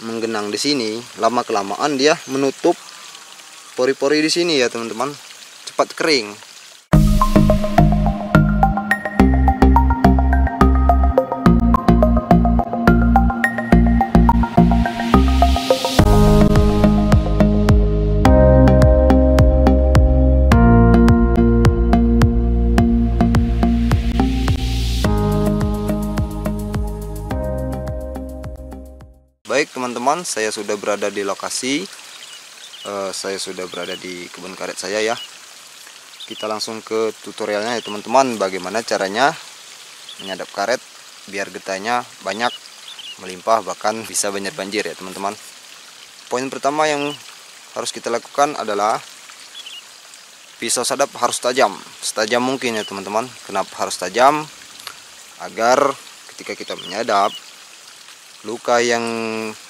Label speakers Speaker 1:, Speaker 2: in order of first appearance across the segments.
Speaker 1: menggenang di sini, lama kelamaan dia menutup pori-pori di sini ya teman-teman, cepat kering. Baik teman-teman, saya sudah berada di lokasi, saya sudah berada di kebun karet saya ya. Kita langsung ke tutorialnya ya teman-teman, bagaimana caranya menyadap karet biar getahnya banyak, melimpah, bahkan bisa banjir ya teman-teman. Poin pertama yang harus kita lakukan adalah pisau sadap harus tajam, setajam mungkin ya teman-teman. Kenapa harus tajam? Agar ketika kita menyadap, luka yang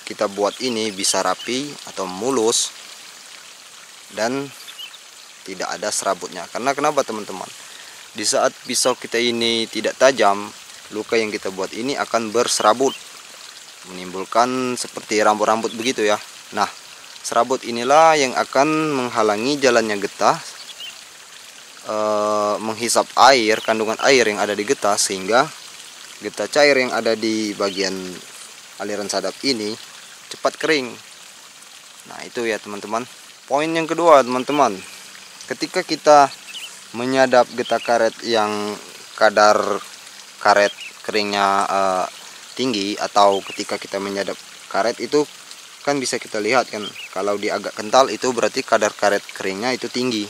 Speaker 1: kita buat ini bisa rapi atau mulus dan tidak ada serabutnya. Karena kenapa teman-teman? Di saat pisau kita ini tidak tajam, luka yang kita buat ini akan berserabut, menimbulkan seperti rambut-rambut begitu ya. Nah, serabut inilah yang akan menghalangi jalannya getah menghisap air, kandungan air yang ada di getah, sehingga getah cair yang ada di bagian aliran sadap ini cepat kering. Nah itu ya teman-teman. Poin yang kedua teman-teman, ketika kita menyadap getah karet yang kadar karet keringnya tinggi, atau ketika kita menyadap karet itu kan bisa kita lihat kan, kalau dia agak kental itu berarti kadar karet keringnya itu tinggi.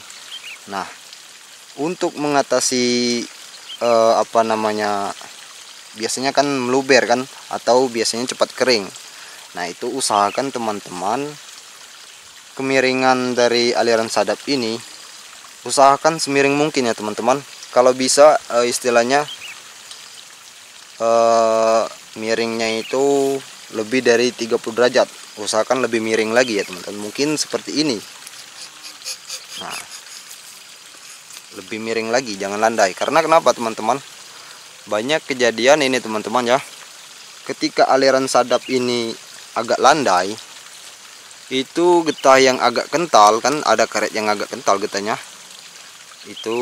Speaker 1: Nah untuk mengatasi biasanya kan meluber kan, atau biasanya cepat kering. Nah itu usahakan teman-teman kemiringan dari aliran sadap ini usahakan semiring mungkin ya teman-teman. Kalau bisa istilahnya miringnya itu lebih dari 30 derajat, usahakan lebih miring lagi ya teman-teman, mungkin seperti ini. Nah lebih miring lagi, jangan landai. Karena kenapa teman-teman? Banyak kejadian ini teman-teman ya, ketika aliran sadap ini agak landai, itu getah yang agak kental kan, ada karet yang agak kental getahnya, itu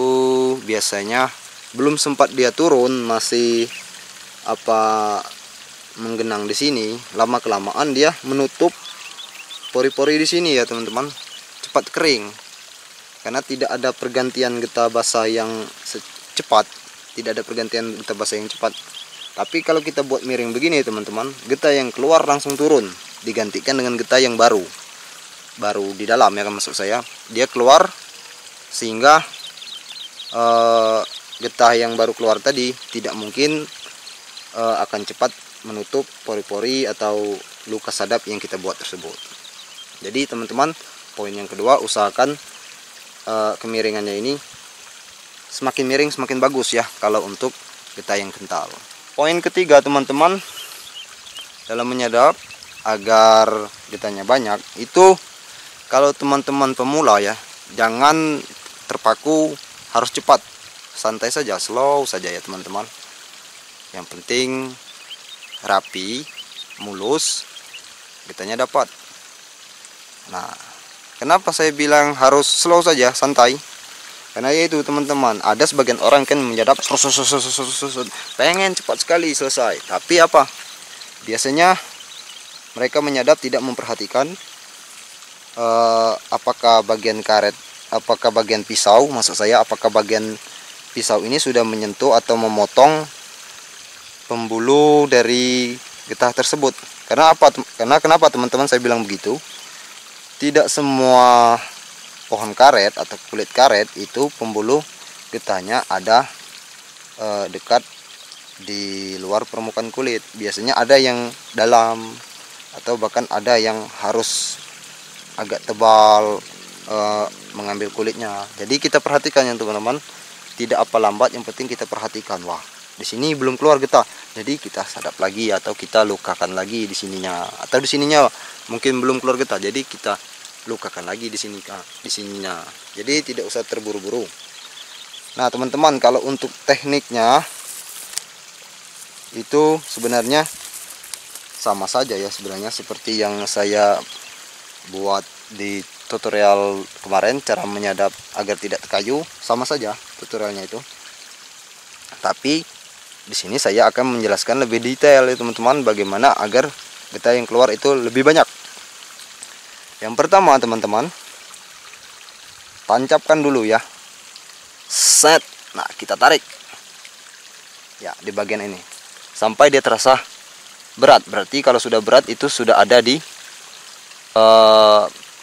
Speaker 1: biasanya belum sempat dia turun, masih menggenang di sini, lama kelamaan dia menutup pori-pori di sini ya teman-teman, cepat kering. Karena tidak ada pergantian getah basah yang cepat, tidak ada pergantian getah basah yang cepat. Tapi kalau kita buat miring begini teman-teman, getah yang keluar langsung turun, digantikan dengan getah yang baru di dalam ya kan, maksud saya dia keluar, sehingga getah yang baru keluar tadi tidak mungkin akan cepat menutup pori-pori atau luka sadap yang kita buat tersebut. Jadi teman-teman, poin yang kedua, usahakan kemiringannya ini semakin miring semakin bagus ya kalau untuk getah yang kental. Poin ketiga teman-teman, dalam menyadap agar getahnya banyak, itu kalau teman-teman pemula ya, jangan terpaku harus cepat, santai saja, slow saja ya teman-teman. Yang penting rapi, mulus, getahnya dapat. Nah kenapa saya bilang harus slow saja, santai? Karena yaitu teman-teman, ada sebagian orang kan menyadap pengen cepat sekali selesai. Tapi apa? Biasanya mereka menyadap tidak memperhatikan apakah bagian karet, apakah bagian pisau, maksud saya apakah bagian pisau ini sudah menyentuh atau memotong pembuluh dari getah tersebut. Karena apa? Karena kenapa teman-teman saya bilang begitu? Tidak semua pohon karet atau kulit karet itu pembuluh getahnya ada dekat di luar permukaan kulit. Biasanya ada yang dalam, atau bahkan ada yang harus agak tebal mengambil kulitnya. Jadi kita perhatikan ya teman-teman, tidak apa lambat, yang penting kita perhatikan. Wah, di sini belum keluar getah, jadi kita sadap lagi atau kita lukakan lagi di sininya, atau di sininya mungkin belum keluar getah, jadi kita lukakan lagi di sininya. Jadi tidak usah terburu-buru. Nah teman-teman, kalau untuk tekniknya itu sebenarnya sama saja ya sebenarnya seperti yang saya buat di tutorial kemarin, cara menyadap agar tidak terkayu, sama saja tutorialnya itu. Tapi di sini saya akan menjelaskan lebih detail ya teman-teman, bagaimana agar getah yang keluar itu lebih banyak. Yang pertama teman-teman, tancapkan dulu ya. Set. Nah, kita tarik. Ya, di bagian ini. Sampai dia terasa berat. Berarti kalau sudah berat itu sudah ada di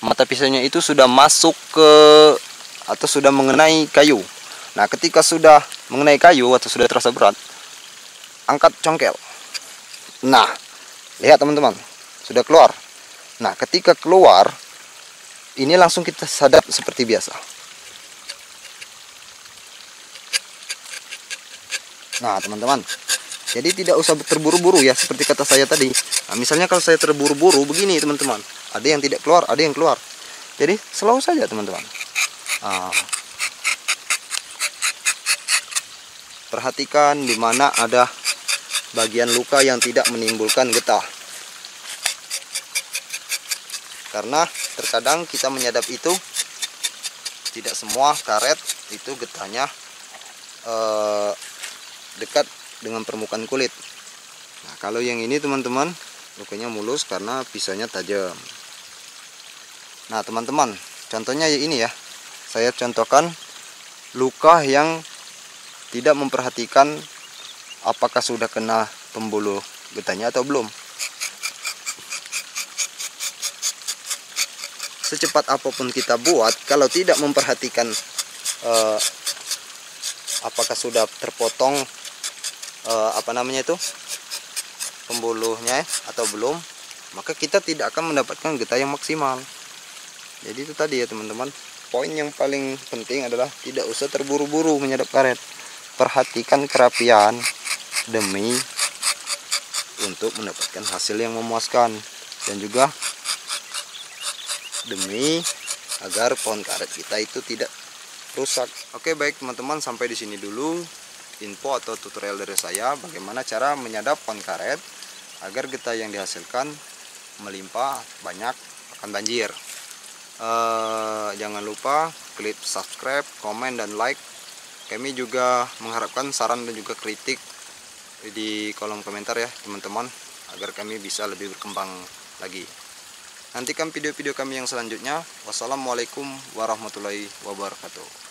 Speaker 1: mata pisaunya itu sudah masuk ke atau sudah mengenai kayu. Nah, ketika sudah mengenai kayu atau sudah terasa berat, angkat congkel. Nah, lihat teman-teman, sudah keluar. Nah, ketika keluar, ini langsung kita sadap seperti biasa. Nah, teman-teman, jadi tidak usah terburu-buru ya, seperti kata saya tadi. Nah, misalnya kalau saya terburu-buru begini teman-teman, ada yang tidak keluar, ada yang keluar. Jadi slow saja teman-teman. Perhatikan di mana ada bagian luka yang tidak menimbulkan getah. Karena terkadang kita menyadap itu tidak semua karet itu getahnya dekat dengan permukaan kulit. Nah, kalau yang ini teman-teman, lukanya mulus karena pisaunya tajam. Nah, teman-teman, contohnya ini ya. Saya contohkan luka yang tidak memperhatikan apakah sudah kena pembuluh getahnya atau belum. Secepat apapun kita buat, kalau tidak memperhatikan apakah sudah terpotong pembuluhnya atau belum, maka kita tidak akan mendapatkan getah yang maksimal. Jadi itu tadi ya teman-teman, poin yang paling penting adalah tidak usah terburu-buru menyadap karet. Perhatikan kerapian demi untuk mendapatkan hasil yang memuaskan, dan juga demi agar pohon karet kita itu tidak rusak. Oke, baik teman-teman, sampai di sini dulu info atau tutorial dari saya bagaimana cara menyadap pohon karet agar getah yang dihasilkan melimpah banyak, akan banjir. Jangan lupa klik subscribe, komen, dan like. Kami juga mengharapkan saran dan juga kritik di kolom komentar ya teman-teman, agar kami bisa lebih berkembang lagi. Nantikan video-video kami yang selanjutnya. Wassalamualaikum warahmatullahi wabarakatuh.